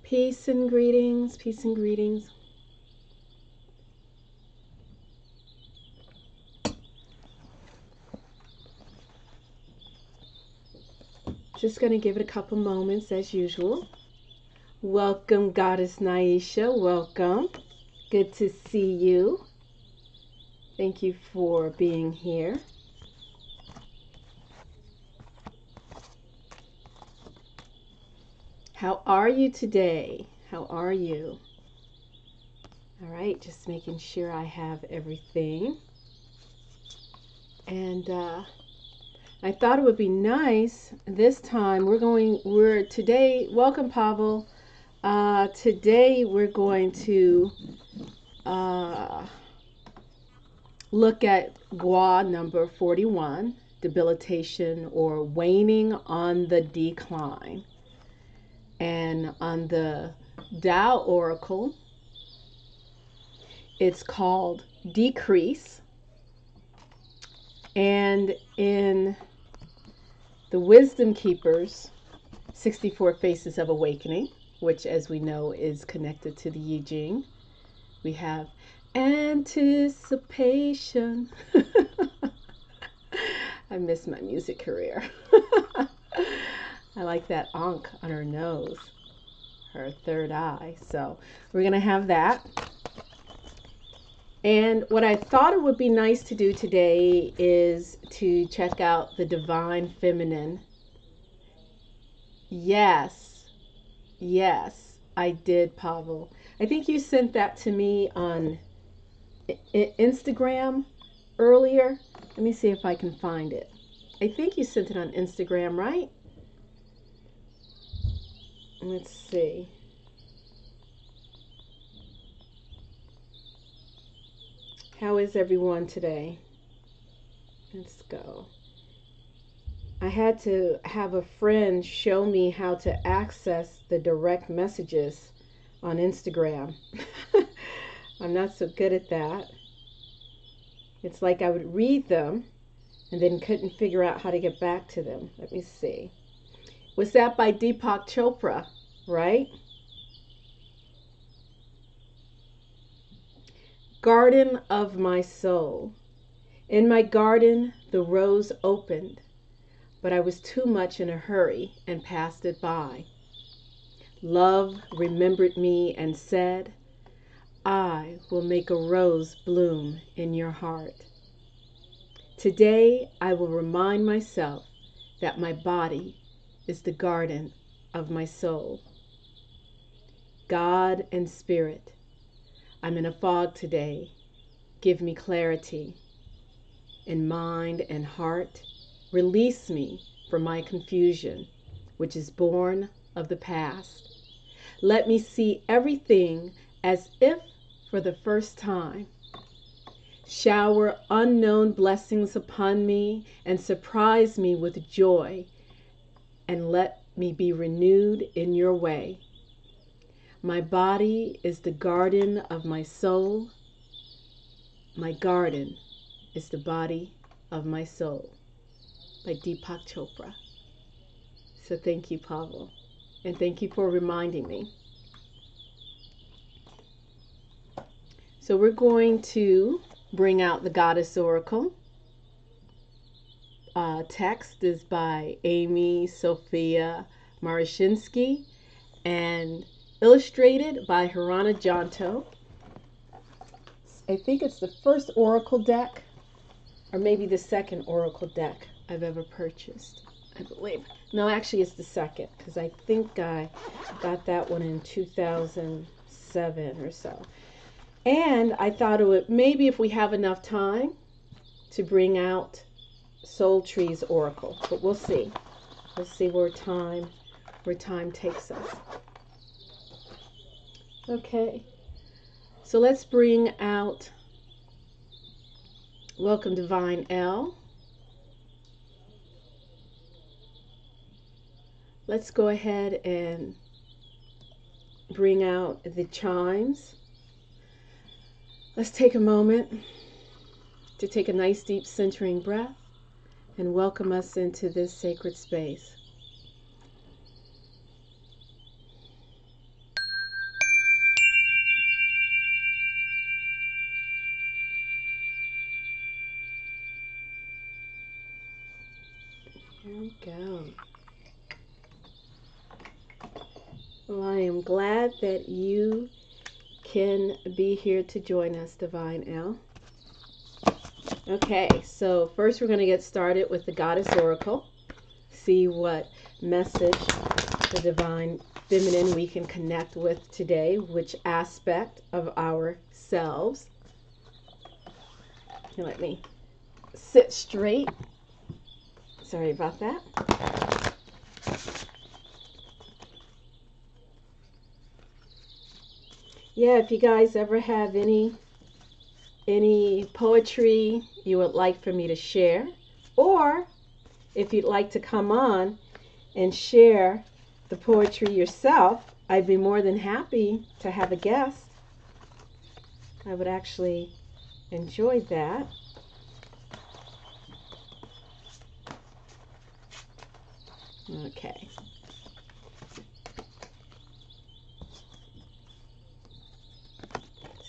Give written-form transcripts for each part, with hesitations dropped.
Peace and greetings, peace and greetings. Just going to give it a couple moments as usual. Welcome, Goddess Naisha. Welcome. Good to see you. Thank you for being here. How are you today? How are you? All right, just making sure I have everything. And I thought it would be nice this time. We're today, welcome Pavel. Today we're going to look at Gua number 41, debilitation or waning on the decline. And on the Tao Oracle, it's called decrease. And in the Wisdom Keepers, 64 Faces of Awakening, which as we know is connected to the Jing, we have anticipation. I miss my music career. I like that ankh on her nose, her third eye. So we're going to have that. And what I thought it would be nice to do today is to check out the Divine Feminine. Yes, I did, Pavel. I think you sent that to me on Instagram earlier. Let me see if I can find it. I think you sent it on Instagram, right? Let's see. How is everyone today? Let's go. I had to have a friend show me how to access the direct messages on Instagram. I'm not so good at that. It's like I would read them and then couldn't figure out how to get back to them. Let me see. Was that by Deepak Chopra, right? Garden of my soul. In my garden, the rose opened, but I was too much in a hurry and passed it by. Love remembered me and said, I will make a rose bloom in your heart. Today, I will remind myself that my body is the garden of my soul. God and Spirit, I'm in a fog today. Give me clarity in mind and heart. Release me from my confusion, which is born of the past. Let me see everything as if for the first time. Shower unknown blessings upon me and surprise me with joy, and let me be renewed in your way. My body is the garden of my soul. My garden is the body of my soul. By Deepak Chopra. So thank you, Pavel. And thank you for reminding me. So we're going to bring out the Goddess Oracle. Text is by Amy Sophia Marashinsky and illustrated by Harana Janto. I think it's the first Oracle deck, or maybe the second Oracle deck I've ever purchased, I believe. No, actually it's the second, because I think I got that one in 2007 or so. And I thought it would, maybe if we have enough time, to bring out Soul Tree's Oracle. But we'll see. We'll see where time takes us. Okay. So let's bring out Welcome Divine L. Let's go ahead and bring out the chimes. Let's take a moment to take a nice deep centering breath and welcome us into this sacred space. Here we go. Well, I am glad that you can be here to join us, Divine L. Okay, so first we're going to get started with the Goddess Oracle. See what message the Divine Feminine we can connect with today, which aspect of ourselves. Here, let me sit straight. Sorry about that. Yeah, if you guys ever have any poetry you would like for me to share, or if you'd like to come on and share the poetry yourself, I'd be more than happy to have a guest. I would actually enjoy that. Okay.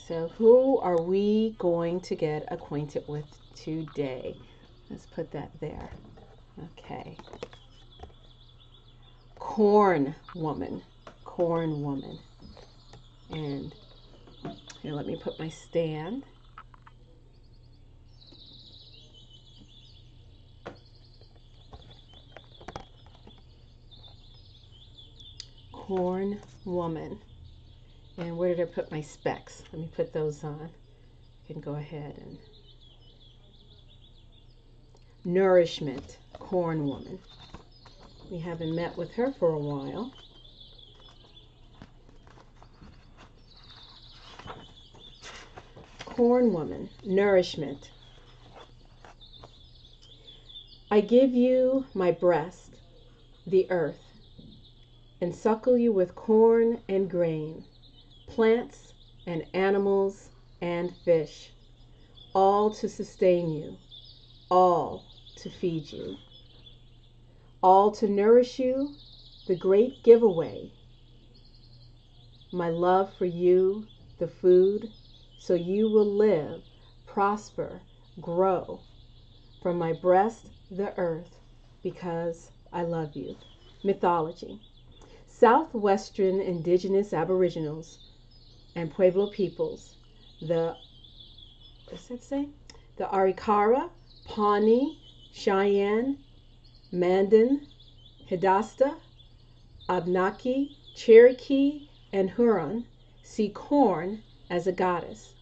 So who are we going to get acquainted with today? Let's put that there. Okay. Corn woman. Corn woman. And here, let me put my stand. Corn woman. And where did I put my specs? Let me put those on. I can go ahead and nourishment. Corn woman. We haven't met with her for a while. Corn woman. Nourishment. I give you my breast, the earth, and suckle you with corn and grain, plants and animals and fish, all to sustain you, all to feed you, all to nourish you, the great giveaway. My love for you, the food, so you will live, prosper, grow, from my breast, the earth, because I love you. Mythology. Southwestern indigenous aboriginals and Pueblo peoples, what's that say? The Arikara, Pawnee, Cheyenne, Mandan, Hidasta, Abnaki, Cherokee, and Huron see corn as a goddess.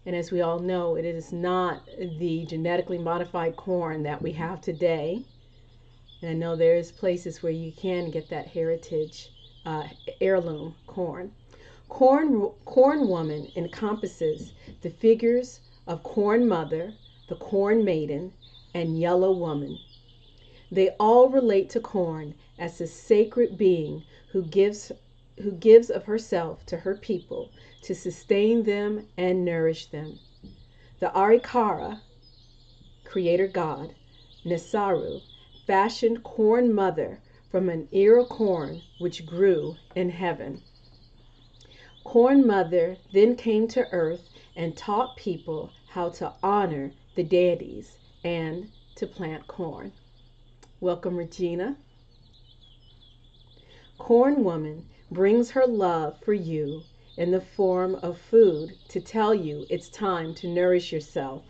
And as we all know, it is not the genetically modified corn that we have today. And I know there's places where you can get that heritage heirloom corn. Corn woman encompasses the figures of corn mother, the corn maiden, and yellow woman. They all relate to corn as a sacred being who gives of herself to her people to sustain them and nourish them. The Arikara, creator god, Nesaru, fashioned corn mother from an ear of corn which grew in heaven. Corn mother then came to earth and taught people how to honor the deities and to plant corn. Welcome, Regina. Corn woman brings her love for you in the form of food to tell you it's time to nourish yourself.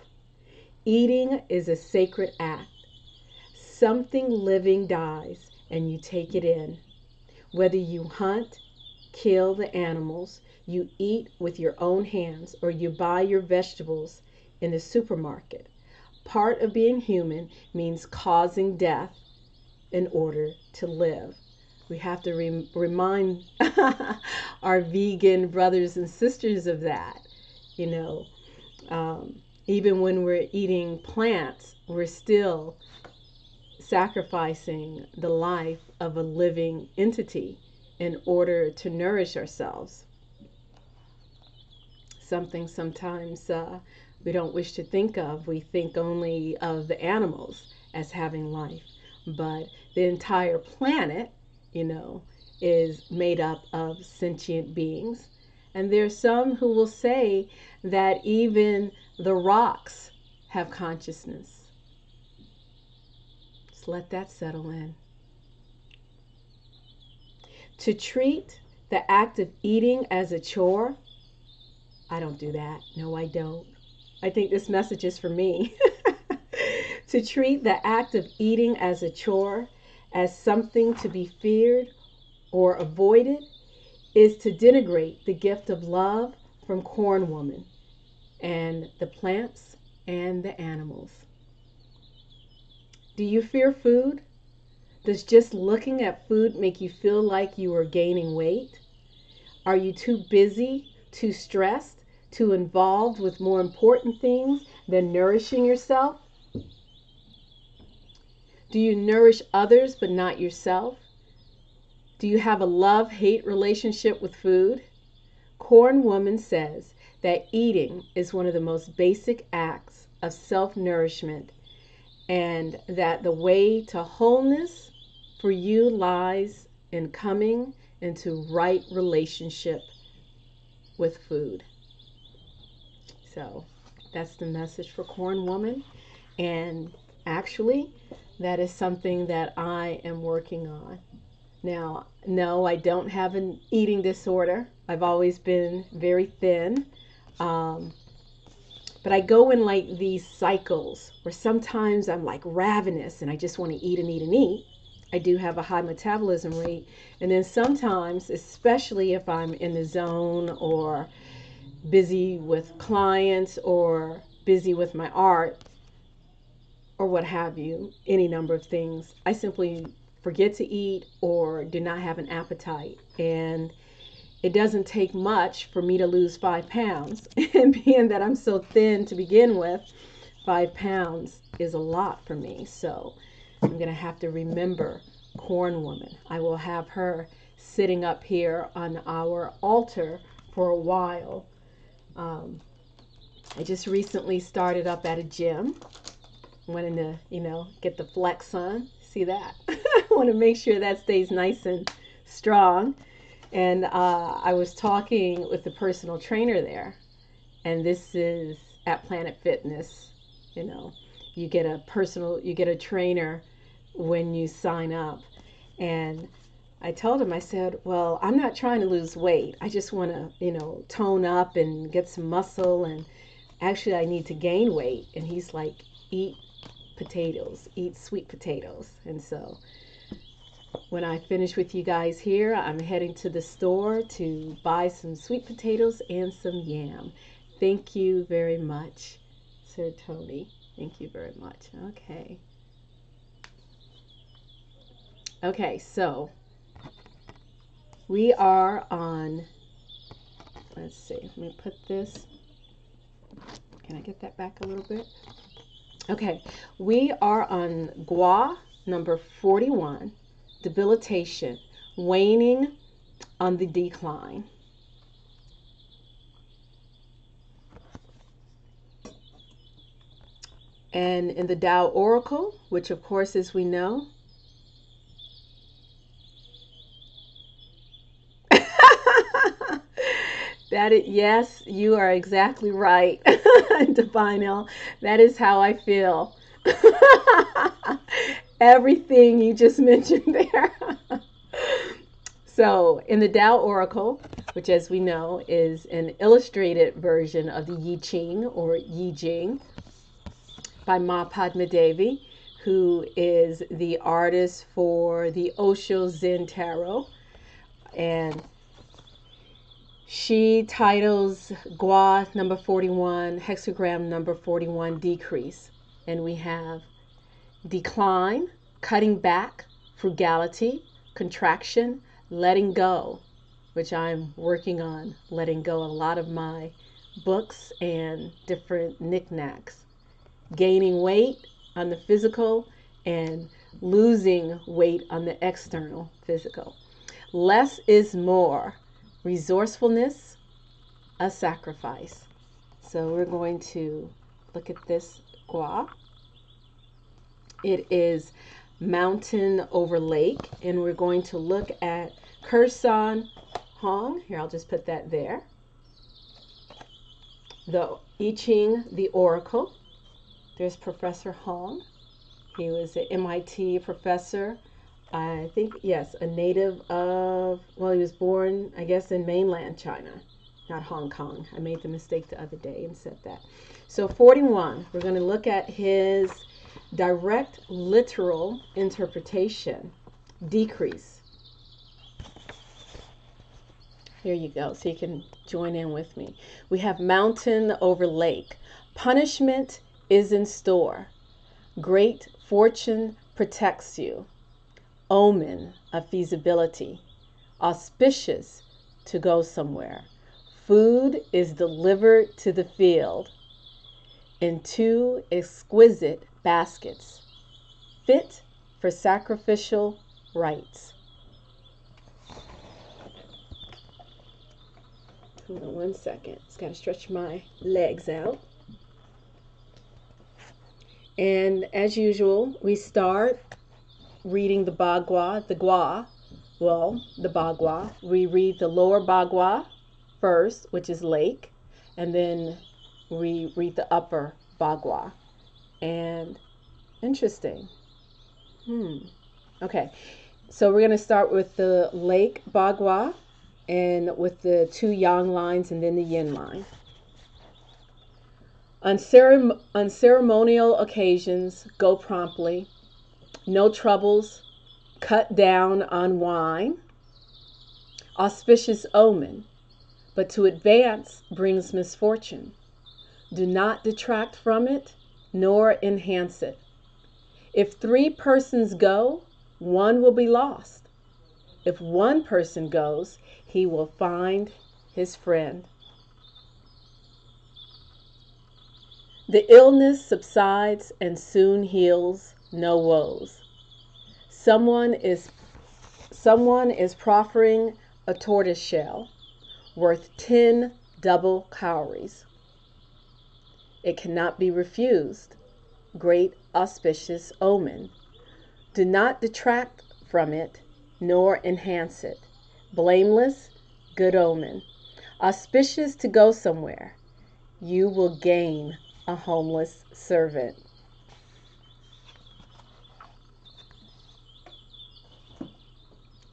Eating is a sacred act. Something living dies and you take it in. Whether you hunt, kill the animals, you eat with your own hands, or you buy your vegetables in the supermarket. Part of being human means causing death in order to live. We have to remind our vegan brothers and sisters of that. You know, even when we're eating plants, we're still sacrificing the life of a living entity in order to nourish ourselves. something sometimes we don't wish to think of. We think only of the animals as having life, but the entire planet, is made up of sentient beings. And there's some who will say that even the rocks have consciousness. Just let that settle in. To treat the act of eating as a chore, I don't do that. No, I don't. I think this message is for me. To treat the act of eating as a chore, as something to be feared or avoided, is to denigrate the gift of love from Corn Woman and the plants and the animals. Do you fear food? Does just looking at food make you feel like you are gaining weight? Are you too busy, too stressed, too involved with more important things than nourishing yourself? Do you nourish others but not yourself? Do you have a love-hate relationship with food? Corn Woman says that eating is one of the most basic acts of self-nourishment, and that the way to wholeness for you lies in coming into right relationship with food. So that's the message for Corn Woman. And actually, that is something that I am working on. Now, no, I don't have an eating disorder. I've always been very thin. But I go in like these cycles where sometimes I'm like ravenous and I just want to eat and eat and eat. I do have a high metabolism rate. And then sometimes, especially if I'm in the zone or busy with clients or busy with my art or what have you, any number of things, I simply forget to eat or do not have an appetite. And it doesn't take much for me to lose 5 pounds. And being that I'm so thin to begin with, 5 pounds is a lot for me. So I'm going to have to remember Corn Woman. I will have her sitting up here on our altar for a while. I just recently started up at a gym. Wanting to, get the flex on. See that? I want to make sure that stays nice and strong. And I was talking with the personal trainer there. And this is at Planet Fitness. You get a trainer when you sign up. And I told him, I said, well, I'm not trying to lose weight. I just want to, tone up and get some muscle. And actually, I need to gain weight. And he's like, eat potatoes, eat sweet potatoes. And so when I finish with you guys here, I'm heading to the store to buy some sweet potatoes and some yam. Thank you very much, Sir Tony. Thank you very much. Okay, so we are on, let's see, let me put this, can I get that back a little bit? Okay, we are on Gua number 41, debilitation, waning on the decline. And in the Tao Oracle, which of course, as we know, yes, you are exactly right, Divine L. That is how I feel. Everything you just mentioned there. So, in the Tao Oracle, which as we know is an illustrated version of the Yi Ching or Yi Jing by Ma Padma Devi, who is the artist for the Osho Zen Tarot. And she titles Gua number 41, hexagram number 41, decrease. And we have decline, cutting back, frugality, contraction, letting go, which I'm working on letting go a lot of my books and different knickknacks. Gaining weight on the physical and losing weight on the external physical. Less is more. Resourcefulness, a sacrifice. So we're going to look at this gua. It is mountain over lake, and we're going to look at Kursan Hong. Here, I'll just put that there. The I Ching, the Oracle. There's Professor Hong. He was an MIT professor. I think, yes, a native of, well, he was born, I guess, in mainland China, not Hong Kong. I made the mistake the other day and said that. So 41, we're going to look at his direct literal interpretation, decrease. Here you go, so you can join in with me. We have mountain over lake. Punishment is in store. Great fortune protects you. Omen of feasibility. Auspicious to go somewhere. Food is delivered to the field in 2 exquisite baskets, fit for sacrificial rites. Hold on 1 second. Just got to stretch my legs out. And as usual, we start reading the Bagua, the Gua. Well, the Bagua. We read the lower Bagua first, which is lake, and then we read the upper Bagua. And interesting. Okay, so we're going to start with the lake Bagua and with the 2 yang lines and then the yin line. On ceremonial occasions, go promptly. No troubles. Cut down on wine. Auspicious omen, but to advance brings misfortune. Do not detract from it, nor enhance it. If 3 persons go, 1 will be lost. If 1 person goes, he will find his friend. The illness subsides and soon heals, no woes. Someone is proffering a tortoise shell worth 10 double cowries. It cannot be refused. Great auspicious omen. Do not detract from it, nor enhance it. Blameless, good omen. Auspicious to go somewhere. You will gain a homeless servant.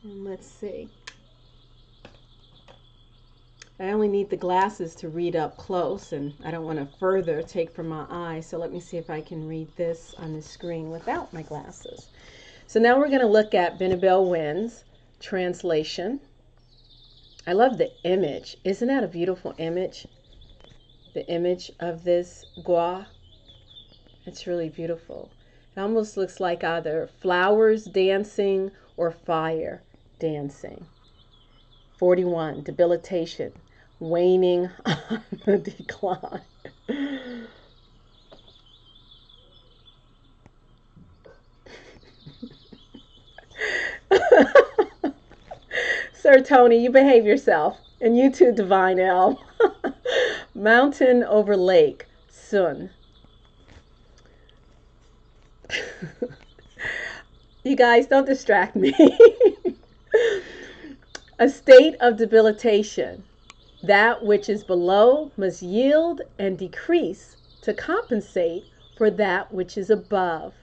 And let's see. I only need the glasses to read up close, and I don't want to further take from my eyes. So let me see if I can read this on the screen without my glasses. So now we're going to look at Benabel Wynn's translation. I love the image. Isn't that a beautiful image? The image of this gua. It's really beautiful. It almost looks like either flowers dancing or fire dancing. 41, debilitation, waning on the decline. Sir Tony, you behave yourself. And you too, Divine Elm. Mountain over lake, Sun. You guys, don't distract me. A state of debilitation. That which is below must yield and decrease to compensate for that which is above.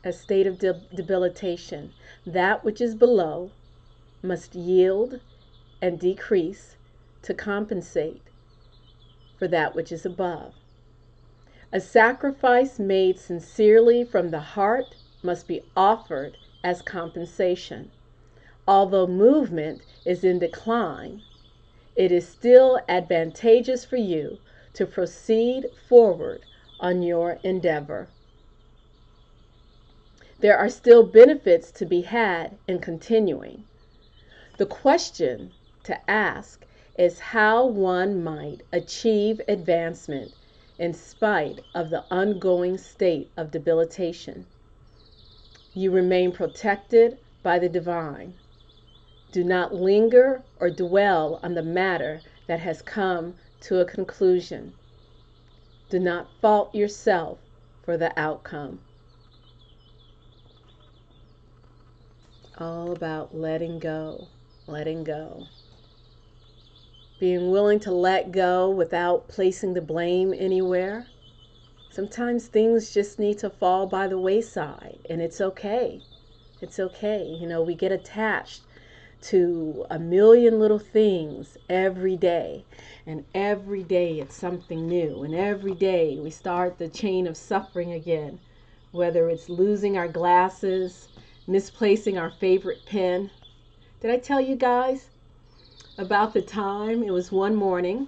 A state of debilitation. That which is below must yield and decrease to compensate for that which is above. A sacrifice made sincerely from the heart must be offered as compensation. Although movement is in decline, it is still advantageous for you to proceed forward on your endeavor. There are still benefits to be had in continuing. The question to ask is how one might achieve advancement in spite of the ongoing state of debilitation. You remain protected by the divine. Do not linger or dwell on the matter that has come to a conclusion. Do not fault yourself for the outcome. All about letting go, letting go. Being willing to let go without placing the blame anywhere. Sometimes things just need to fall by the wayside, and it's okay. It's okay. You know, we get attached to a million little things every day, and every day it's something new, and every day we start the chain of suffering again, whether it's losing our glasses, misplacing our favorite pen. Did I tell you guys about the time? It was one morning.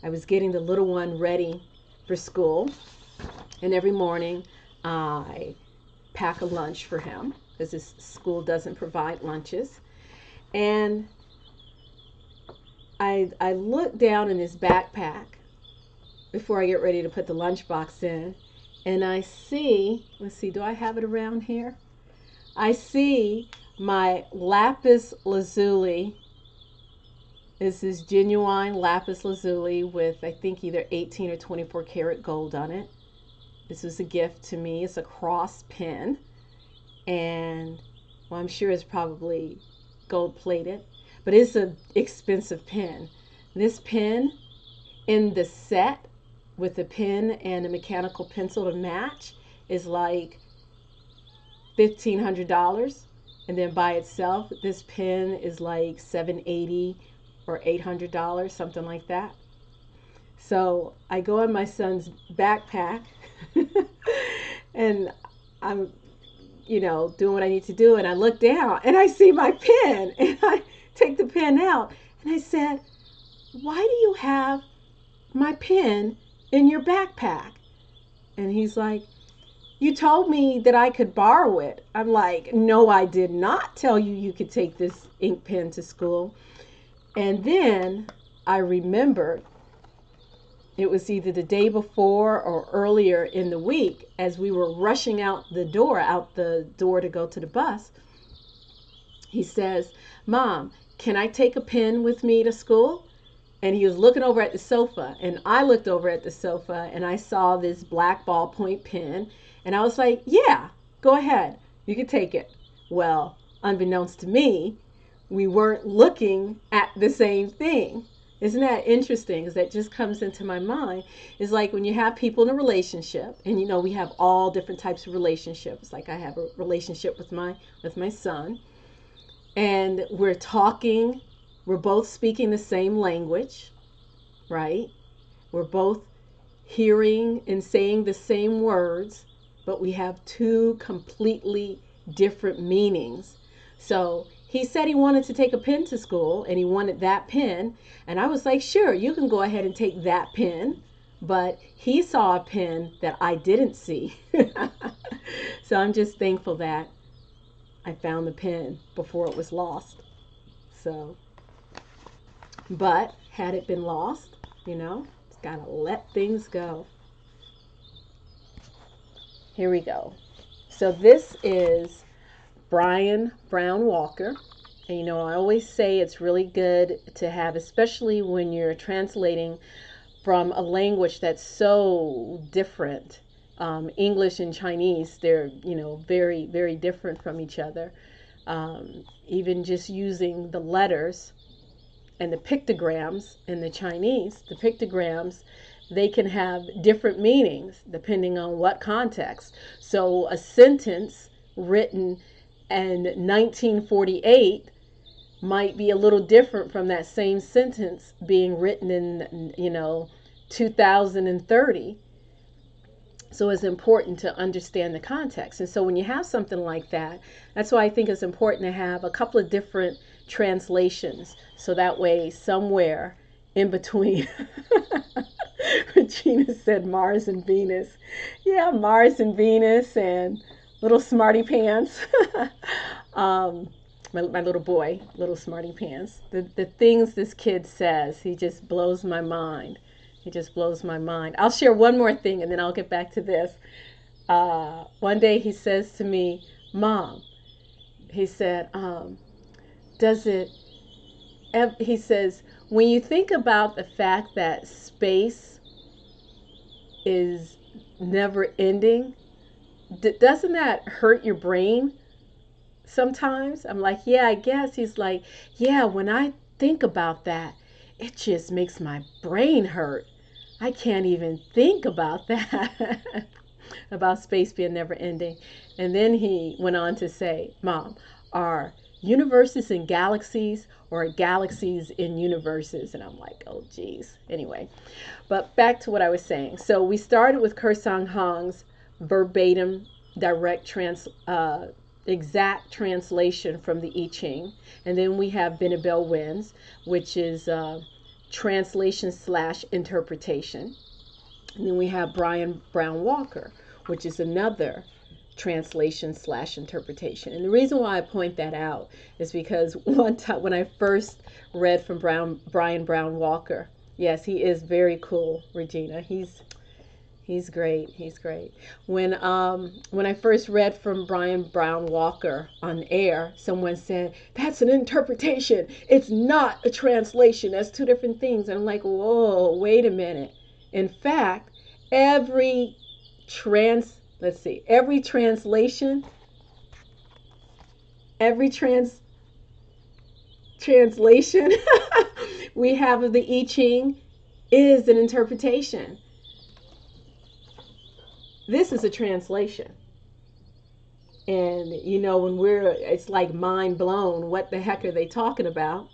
I was getting the little one ready for school, and every morning I pack a lunch for him because this school doesn't provide lunches. And I look down in his backpack before I get ready to put the lunchbox in, and I see, let's see, do I have it around here? I see my lapis lazuli. This is genuine lapis lazuli with, I think, either 18 or 24 karat gold on it. This was a gift to me. It's a cross pen, and well, I'm sure it's probably gold plated, but it's an expensive pen. This pen in the set with a pen and a mechanical pencil to match is like $1,500, and then by itself this pen is like $780 or $800, something like that. So I go in my son's backpack and I'm doing what I need to do, and I look down and I see my pen, and I take the pen out and I said, "Why do you have my pen in your backpack?" And he's like, "You told me that I could borrow it." I'm like, "No, I did not tell you you could take this ink pen to school." And then I remembered it was either the day before or earlier in the week, as we were rushing out the door to go to the bus. He says, "Mom, can I take a pen with me to school?" And he was looking over at the sofa, and I looked over at the sofa, and I saw this black ballpoint pen, and I was like, "Yeah, go ahead, you can take it." Well, unbeknownst to me, we weren't looking at the same thing. Isn't that interesting? Because that just comes into my mind. It's like when you have people in a relationship, and we have all different types of relationships. Like I have a relationship with my son, and we're talking, we're both speaking the same language, right? We're both hearing and saying the same words, but we have two completely different meanings. So he said he wanted to take a pen to school, and he wanted that pen. And I was like, "Sure, you can go ahead and take that pen." But he saw a pen that I didn't see. So I'm just thankful that I found the pen before it was lost. So, but had it been lost, it's got to let things go. Here we go. So this is Brian Brown Walker. And I always say it's really good to have, especially when you're translating from a language that's so different. English and Chinese, they're, very, very different from each other. Even just using the letters and the pictograms in the Chinese, the pictograms, they can have different meanings depending on what context. So a sentence written in 1948 might be a little different from that same sentence being written in 2030. So it's important to understand the context. And so when you have something like that, that's why I think it's important to have a couple of different translations, so that way somewhere in between. Regina said Mars and Venus. Yeah, Mars and Venus and little smarty pants. My little boy, little smarty pants. The things this kid says, he just blows my mind. He just blows my mind. I'll share one more thing and then I'll get back to this. One day he says to me, "Mom," he said, does it he says, when you think about the fact that space is never ending, doesn't that hurt your brain sometimes? I'm like, yeah, I guess. He's like, yeah, when I think about that, it just makes my brain hurt. I can't even think about that, about space being never ending. And then he went on to say, Mom, are universes in galaxies or galaxies in universes? And I'm like, oh, geez. Anyway, but back to what I was saying. So we started with Kersang Hong's verbatim, direct exact translation from the I Ching. And then we have Benabel Wins, which is translation / interpretation. And then we have Brian Brown Walker, which is another translation / interpretation. And the reason why I point that out is because one time when I first read from Brian Brown Walker, yes, he is very cool, Regina. He's great. He's great. When I first read from Brian Brown Walker on air, someone said, "That's an interpretation. It's not a translation. That's two different things." And I'm like, "Whoa, wait a minute." In fact, every every translation, every translation we have of the I Ching is an interpretation. This is a translation. And when it's like mind blown. What the heck are they talking about?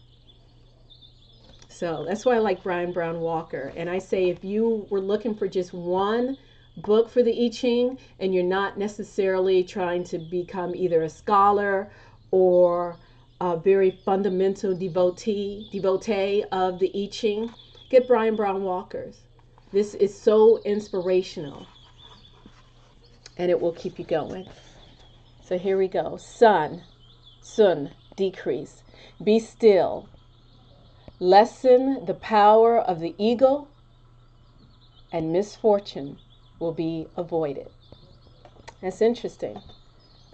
So that's why I like Brian Brown Walker. And I say, if you were looking for just one book for the I Ching and you're not necessarily trying to become either a scholar or a very fundamental devotee of the I Ching, get Brian Brown Walker's. This is so inspirational, and it will keep you going. So here we go. Sun, decrease. Be still. Lessen the power of the ego, and misfortune will be avoided. That's interesting,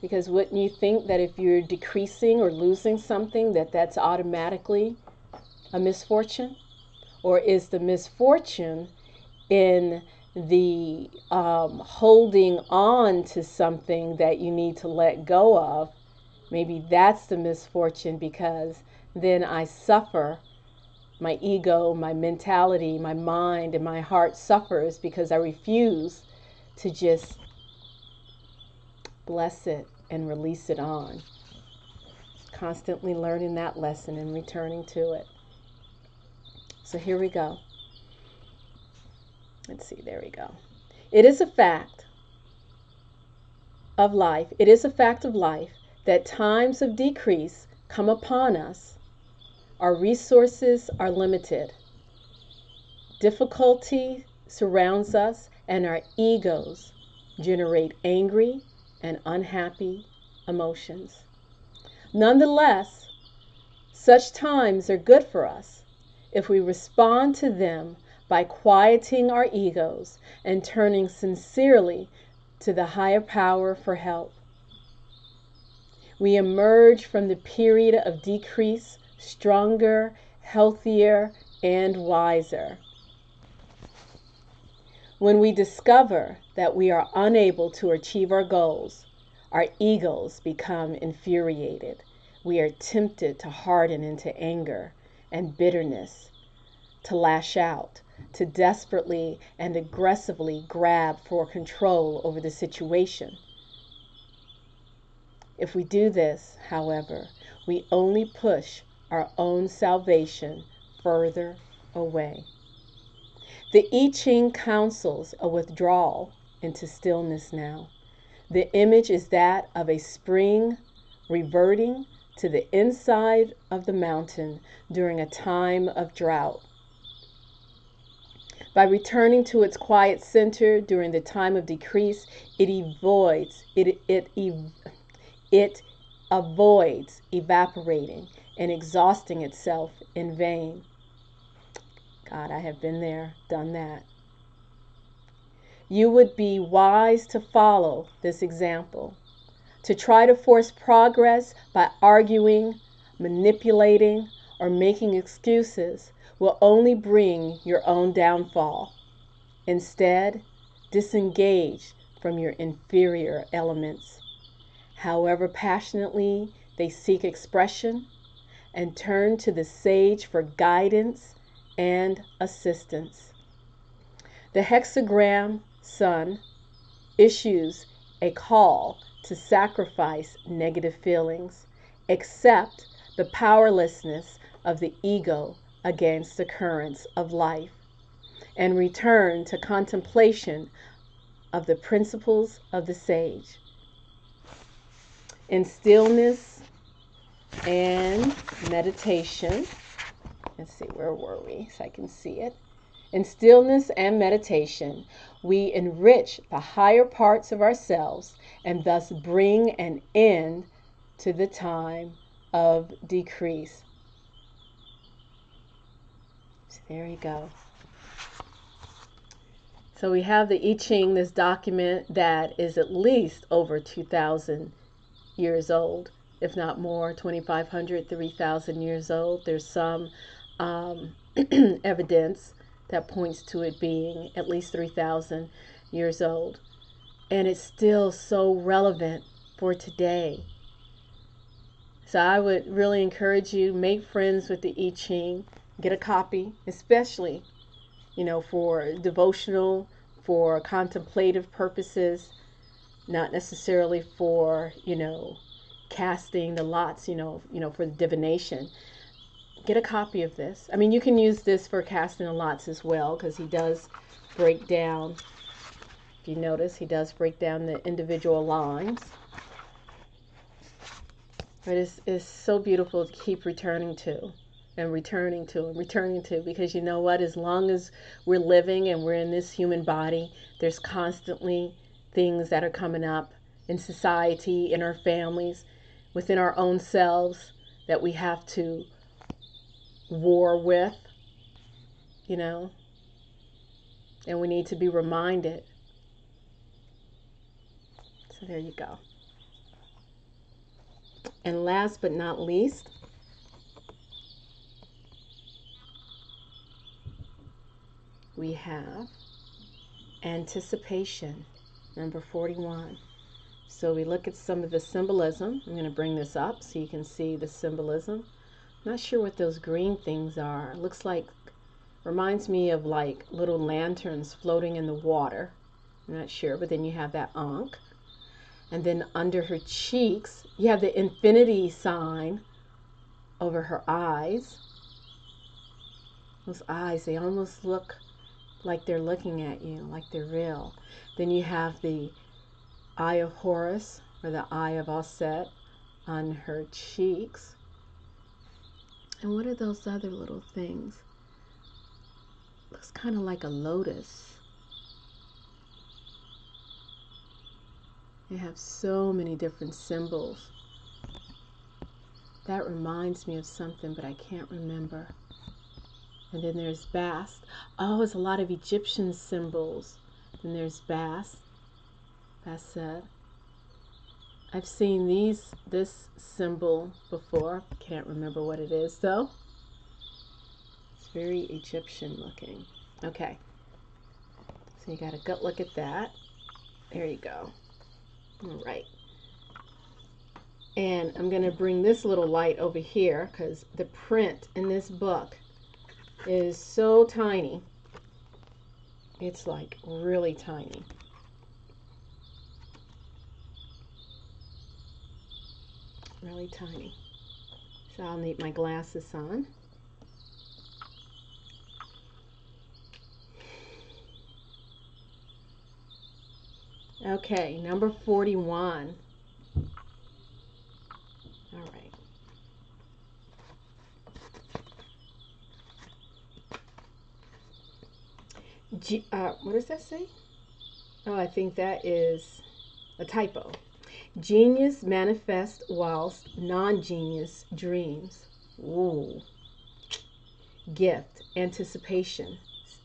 because wouldn't you think that if you're decreasing or losing something, that's automatically a misfortune? Or is the misfortune in the holding on to something that you need to let go of? Maybe that's the misfortune, because then I suffer. My ego, my mentality, my mind, and my heart suffers because I refuse to just bless it and release it on. Constantly learning that lesson and returning to it. So here we go. Let's see, there we go. It is a fact of life. It is a fact of life that times of decrease come upon us. Our resources are limited. Difficulty surrounds us, and our egos generate angry and unhappy emotions. Nonetheless, such times are good for us if we respond to them by quieting our egos and turning sincerely to the higher power for help. We emerge from the period of decrease stronger, healthier, and wiser. When we discover that we are unable to achieve our goals, our egos become infuriated. We are tempted to harden into anger and bitterness, to lash out, to desperately and aggressively grab for control over the situation. If we do this, however, we only push our own salvation further away. The I Ching counsels a withdrawal into stillness now. The image is that of a spring reverting to the inside of the mountain during a time of drought. By returning to its quiet center during the time of decrease, it avoids evaporating and exhausting itself in vain. God, I have been there, done that. You would be wise to follow this example, to try to force progress by arguing, manipulating, or making excuses will only bring your own downfall. Instead, disengage from your inferior elements, however passionately they seek expression, and turn to the sage for guidance and assistance. The hexagram sun issues a call to sacrifice negative feelings, accept the powerlessness of the ego against the currents of life, and return to contemplation of the principles of the sage. In stillness and meditation, let's see, where were we so I can see it? In stillness and meditation, we enrich the higher parts of ourselves and thus bring an end to the time of decrease. So there you go. So we have the I Ching, this document that is at least over 2,000 years old, if not more, 2,500, 3,000 years old. There's some evidence that points to it being at least 3,000 years old. And it's still so relevant for today. So I would really encourage you, make friends with the I Ching, get a copy, especially, for devotional, for contemplative purposes, not necessarily for, casting the lots, for the divination. Get a copy of this. I mean, you can use this for casting the lots as well, because he does break down, if you notice, he does break down the individual lines. But it's so beautiful to keep returning to and returning to and returning to, because you know what? As long as we're living and we're in this human body, there's constantly things that are coming up in society, in our families, within our own selves that we have to war with, and we need to be reminded. So there you go. And last but not least, we have anticipation, number 41. So we look at some of the symbolism. I'm going to bring this up so you can see the symbolism. Not sure what those green things are. It looks like, reminds me of like little lanterns floating in the water. I'm not sure, but then you have that ankh. And then under her cheeks, you have the infinity sign over her eyes. Those eyes, they almost look like they're looking at you, like they're real. Then you have the eye of Horus, or the eye of Osset, on her cheeks. And what are those other little things? Looks kind of like a lotus. They have so many different symbols. That reminds me of something, but I can't remember. And then there's Bast. Oh, it's a lot of Egyptian symbols. Then there's Bast. Basset. I've seen this symbol before. Can't remember what it is though. It's very Egyptian looking. Okay. So you got a good look at that. There you go. All right. And I'm going to bring this little light over here because the print in this book is so tiny. It's like really tiny. Really tiny. So I'll need my glasses on. Okay, number 41. All right. What does that say? Oh, I think that is a typo. Genius manifests whilst non-genius dreams. Ooh. Gift, anticipation,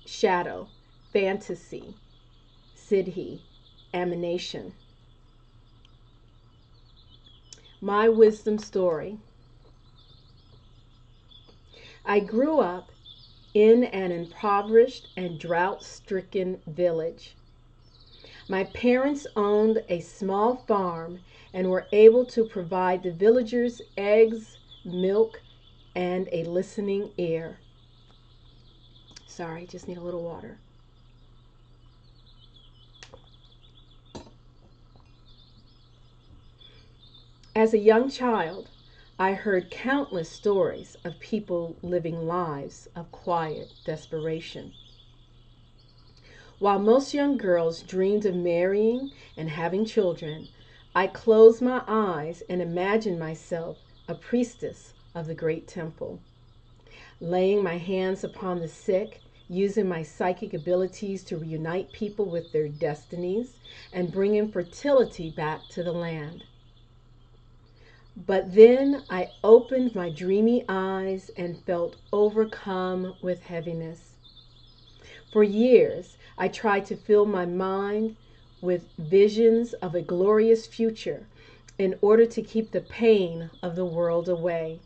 shadow, fantasy, siddhi, emanation. My wisdom story. I grew up in an impoverished and drought-stricken village. My parents owned a small farm and were able to provide the villagers eggs, milk, and a listening ear. Sorry, just need a little water. As a young child, I heard countless stories of people living lives of quiet desperation. While most young girls dreamed of marrying and having children, I closed my eyes and imagined myself a priestess of the great temple, laying my hands upon the sick, using my psychic abilities to reunite people with their destinies, and bringing fertility back to the land. But then I opened my dreamy eyes and felt overcome with heaviness. For years, I tried to fill my mind with visions of a glorious future in order to keep the pain of the world away.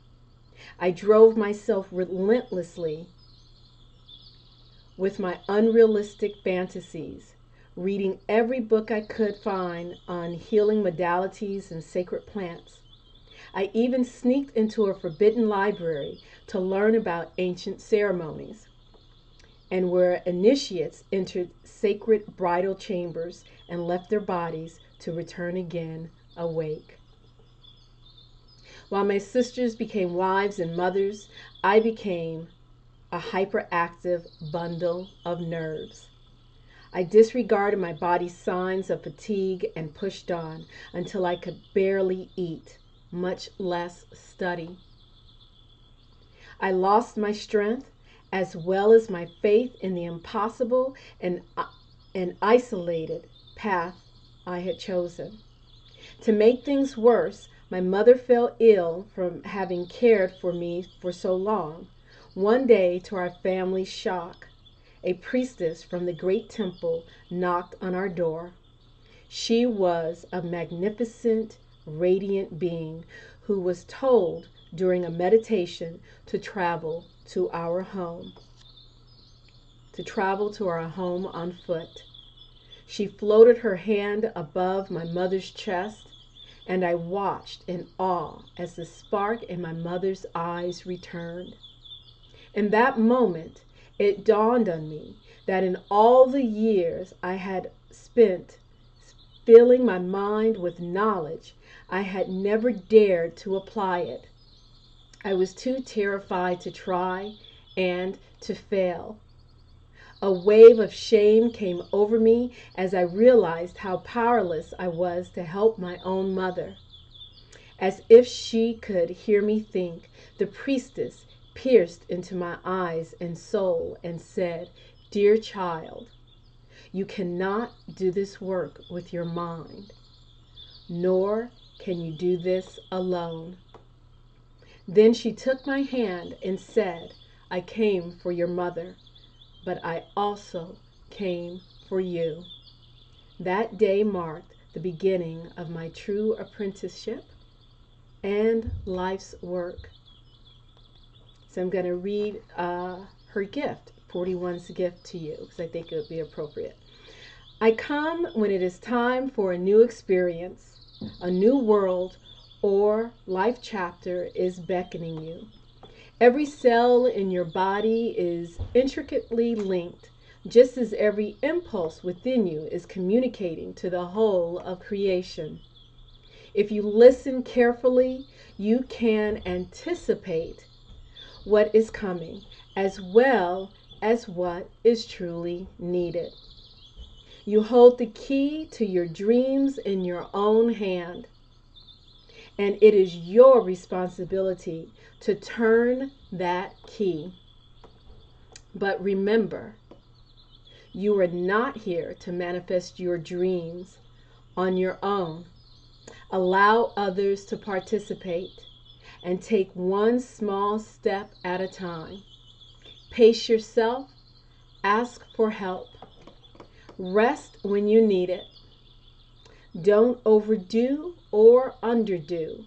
I drove myself relentlessly with my unrealistic fantasies, reading every book I could find on healing modalities and sacred plants. I even sneaked into a forbidden library to learn about ancient ceremonies, and where initiates entered sacred bridal chambers and left their bodies to return again awake. While my sisters became wives and mothers, I became a hyperactive bundle of nerves. I disregarded my body's signs of fatigue and pushed on until I could barely eat, much less study. I lost my strength as well as my faith in the impossible and isolated path I had chosen. To make things worse, my mother fell ill from having cared for me for so long. One day, to our family's shock, a priestess from the great temple knocked on our door. She was a magnificent, radiant being who was told during a meditation to travel to our home on foot. She floated her hand above my mother's chest, and I watched in awe as the spark in my mother's eyes returned. In that moment, it dawned on me that in all the years I had spent filling my mind with knowledge, I had never dared to apply it. I was too terrified to try and to fail. A wave of shame came over me as I realized how powerless I was to help my own mother. As if she could hear me think, the priestess pierced into my eyes and soul and said, "Dear child, you cannot do this work with your mind, nor can you do this alone." Then she took my hand and said, "I came for your mother, but I also came for you." That day marked the beginning of my true apprenticeship and life's work. So I'm going to read her gift, 41's gift to you, because I think it would be appropriate. I come when it is time for a new experience, a new world, or life chapter is beckoning you. Every cell in your body is intricately linked, just as every impulse within you is communicating to the whole of creation. If you listen carefully, you can anticipate what is coming, as well as what is truly needed. You hold the key to your dreams in your own hand, and it is your responsibility to turn that key. But remember, you are not here to manifest your dreams on your own. Allow others to participate and take one small step at a time. Pace yourself, ask for help, rest when you need it. Don't overdo or underdo.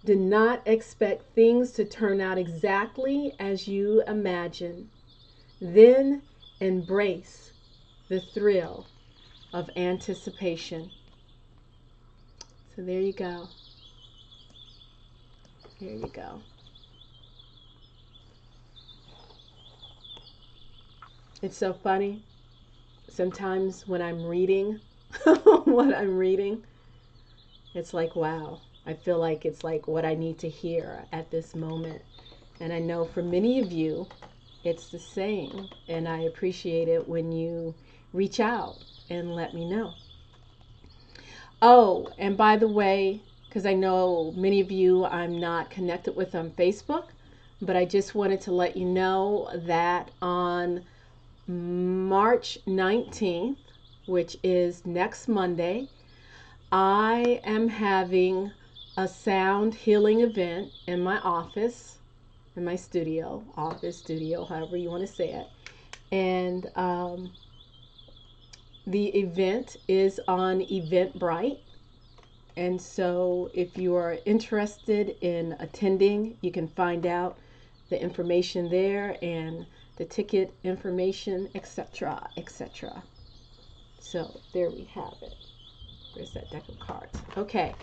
Do not expect things to turn out exactly as you imagine. Then embrace the thrill of anticipation. So there you go. There you go. It's so funny. Sometimes when I'm reading what I'm reading, it's like, wow. I feel like it's like what I need to hear at this moment. And I know for many of you, it's the same. And I appreciate it when you reach out and let me know. Oh, and by the way, because I know many of you I'm not connected with on Facebook, but I just wanted to let you know that on March 19th, which is next Monday, I am having a sound healing event in my office, in my studio, office, studio, however you want to say it. And the event is on Eventbrite. And so if you are interested in attending, you can find out the information there and the ticket information, etc., etc. So there we have it. There's that deck of cards. Okay.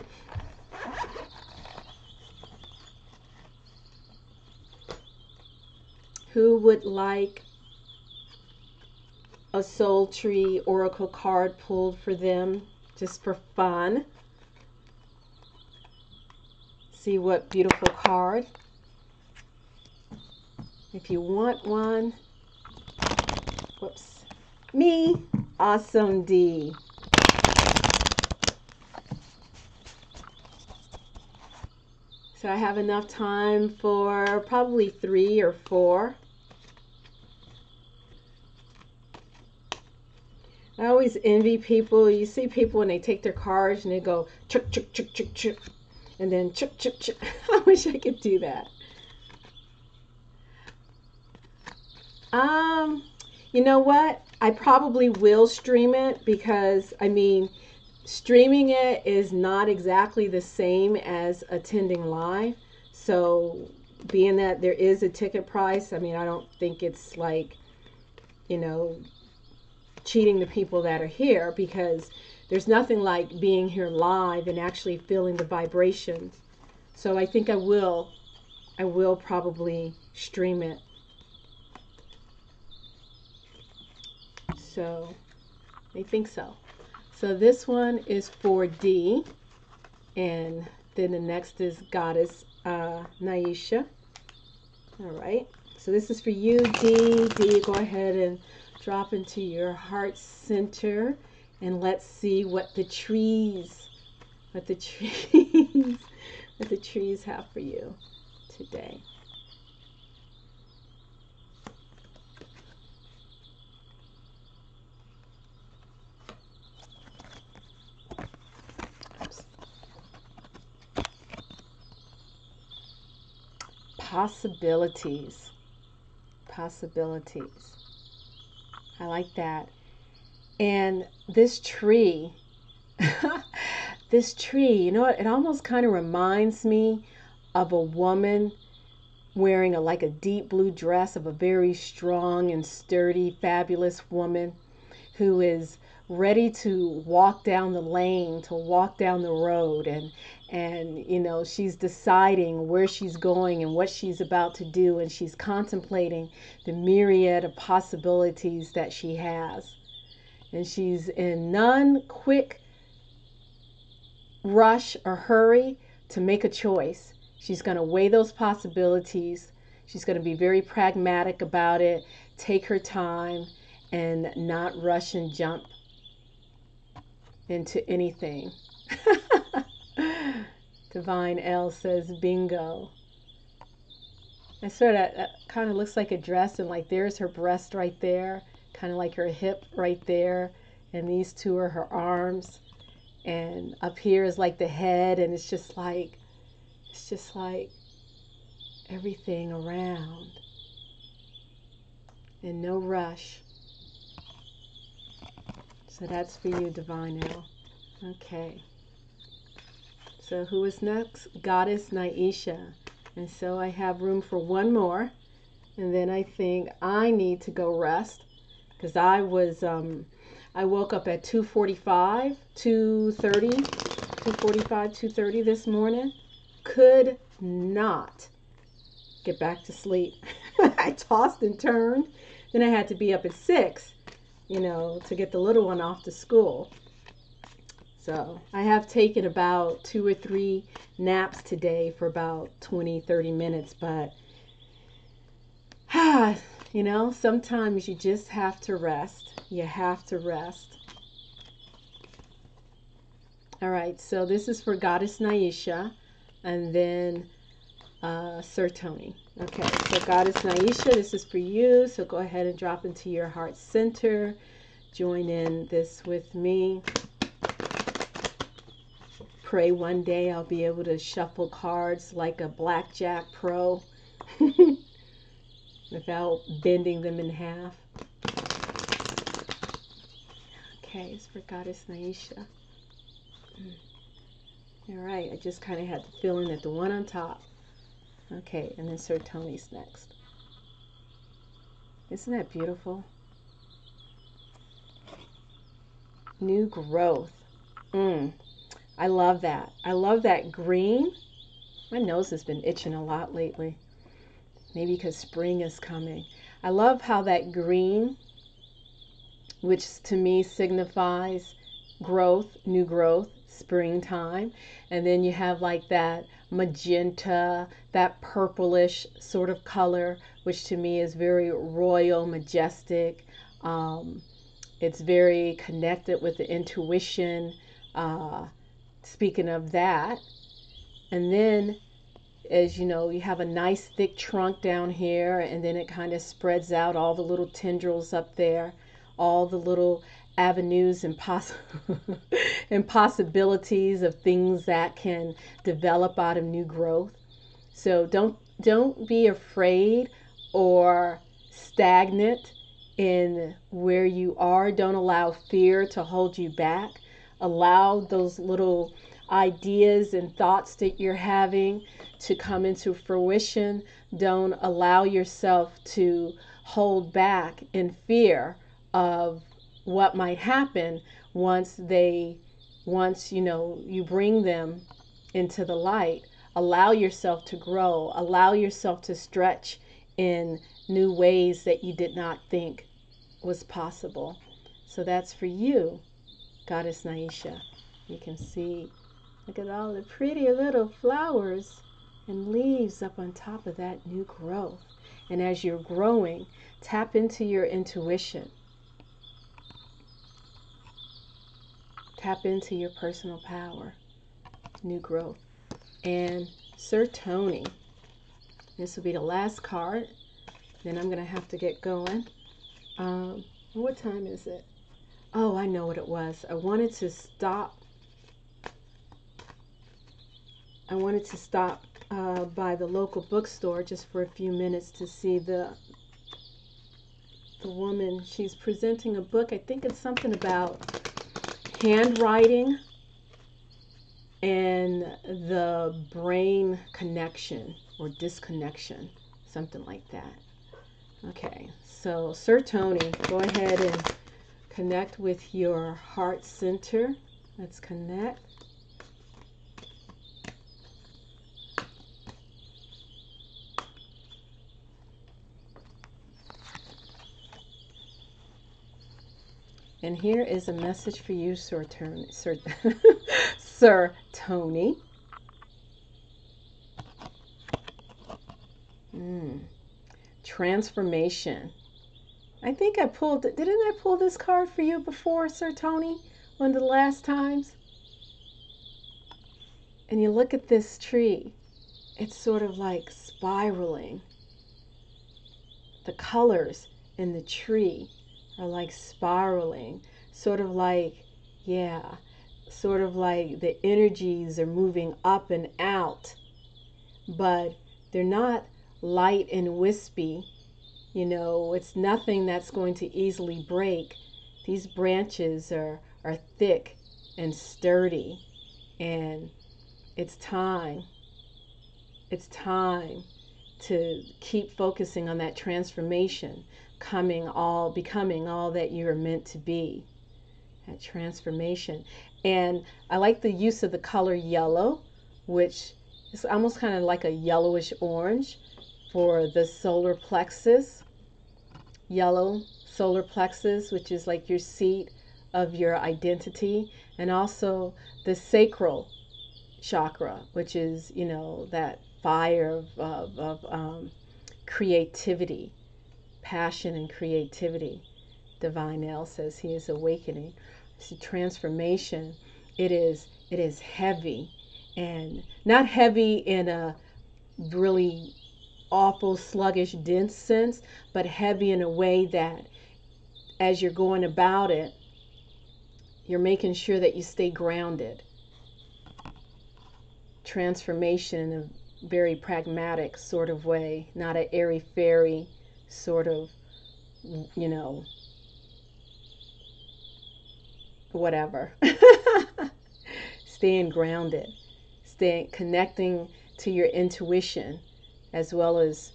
Who would like a soul tree oracle card pulled for them just for fun? See what beautiful card. If you want one, whoops, me, awesome D. So I have enough time for probably 3 or 4. I always envy people. You see people when they take their cards and they go chuk chuk chuk chuk chuk, and then chuk chuk chuk. I wish I could do that. You know what? I probably will stream it because I mean, streaming it is not exactly the same as attending live. So being that there is a ticket price, I mean, I don't think it's like, you know, cheating the people that are here, because there's nothing like being here live and actually feeling the vibrations. So I think I will probably stream it. So I think so. So this one is for D, and then the next is Goddess Naisha. All right. So this is for you, D. D, go ahead and drop into your heart center, and let's see what the trees have for you today. Possibilities. Possibilities. I like that. And this tree, this tree, you know what? It almost kind of reminds me of a woman wearing like a deep blue dress, of a very strong and sturdy, fabulous woman who is ready to walk down the lane, to walk down the road, and you know, she's deciding where she's going and what she's about to do, and she's contemplating the myriad of possibilities that she has. And she's in none quick rush or hurry to make a choice. She's going to weigh those possibilities. She's going to be very pragmatic about it, take her time, and not rush and jump into anything. Divine L says bingo. I swear that kind of looks like a dress, and like there's her breast right there, kind of like her hip right there, and these two are her arms, and up here is like the head, and it's just like everything around, and no rush. So that's for you, Divine L. Okay. So who is next? Goddess Naisha. And so I have room for one more. And then I think I need to go rest because I woke up at 2:45, 2:30, 2:45, 2:30 this morning. Could not get back to sleep. I tossed and turned. Then I had to be up at 6, to get the little one off to school. So I have taken about 2 or 3 naps today for about 20, 30 minutes, but sometimes you just have to rest. You have to rest. All right, so this is for Goddess Naisha and then Sir Tony. Okay, so Goddess Naisha, this is for you. So go ahead and drop into your heart center. Join in this with me. Pray one day I'll be able to shuffle cards like a blackjack pro without bending them in half. Okay, it's for Goddess Naisha. All right, I just kind of had the feeling that the one on top. Okay, and then Sir Tony's next. Isn't that beautiful? New growth. I love that. I love that green. My nose has been itching a lot lately. Maybe because spring is coming. I love how that green, which to me signifies growth, new growth, springtime. And then you have like that magenta, that purplish sort of color, which to me is very royal, majestic. It's very connected with the intuition. Speaking of that, and then as you know, you have a nice thick trunk down here, and then it kind of spreads out all the little tendrils up there, all the little avenues and possibilities of things that can develop out of new growth. So don't be afraid or stagnant in where you are. Don't allow fear to hold you back. Allow those little ideas and thoughts that you're having to come into fruition. Don't allow yourself to hold back in fear of what might happen once you bring them into the light. Allow yourself to grow. Allow yourself to stretch in new ways that you did not think was possible. So that's for you, Goddess Naisha. You can see, look at all the pretty little flowers and leaves up on top of that new growth. And as you're growing, tap into your intuition. Tap into your personal power. New growth. And Sir Tony, this will be the last card. Then I'm going to have to get going. What time is it? Oh, I know what it was. I wanted to stop by the local bookstore just for a few minutes to see the woman. She's presenting a book. I think it's something about handwriting and the brain connection or disconnection, something like that. Okay, so Sir Tony, go ahead and connect with your heart center. Let's connect. And here is a message for you, Sir Tony. Transformation. I think didn't I pull this card for you before, Sir Tony? One of the last times? And you look at this tree. It's sort of like spiraling. The colors in the tree are like spiraling, sort of like the energies are moving up and out, but they're not light and wispy. It's nothing that's going to easily break. These branches are thick and sturdy, and It's time. It's time to keep focusing on that transformation, becoming all that you're meant to be. That transformation. And I like the use of the color yellow, which is almost kind of like a yellowish orange for the solar plexus. Yellow solar plexus, which is like your seat of your identity, and also the sacral chakra, which is, you know, that fire of creativity, passion and creativity. Divine L says he is awakening. It's a transformation. It is heavy, and not heavy in a really awful, sluggish, dense sense, but heavy in a way that as you're going about it, you're making sure that you stay grounded. Transformation in a very pragmatic sort of way, not an airy-fairy sort of, you know, whatever. Staying grounded, staying connecting to your intuition as well as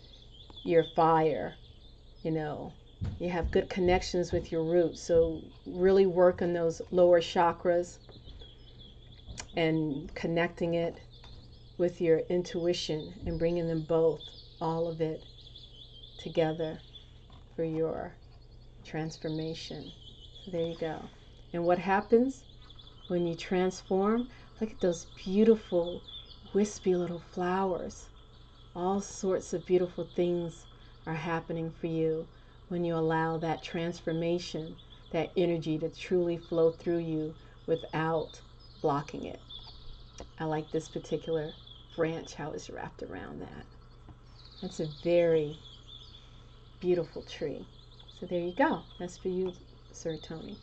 your fire. You know, you have good connections with your roots, so really work on those lower chakras and connecting it with your intuition and bringing them both, all of it together for your transformation. So there you go. And what happens when you transform? Look at those beautiful, wispy little flowers. All sorts of beautiful things are happening for you when you allow that transformation, that energy to truly flow through you without blocking it. I like this particular branch, how it's wrapped around that. That's a very beautiful tree. So there you go. That's for you, Sir Tony.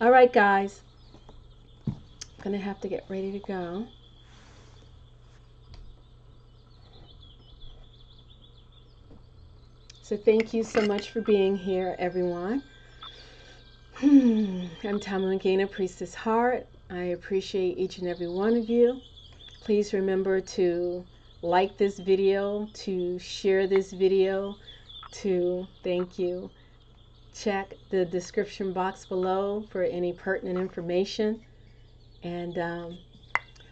All right, guys. I'm going to have to get ready to go. So thank you so much for being here, everyone. I'm Tamu and Ngina, Priestess Heart. I appreciate each and every one of you. Please remember to like this video, to share this video, to, thank you, check the description box below for any pertinent information. And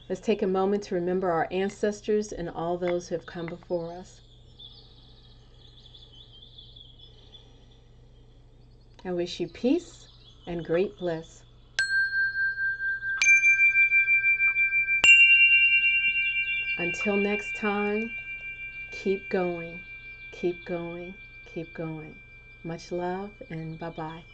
let's take a moment to remember our ancestors and all those who have come before us. I wish you peace and great bliss. Until next time, keep going, keep going, keep going. Much love and bye-bye.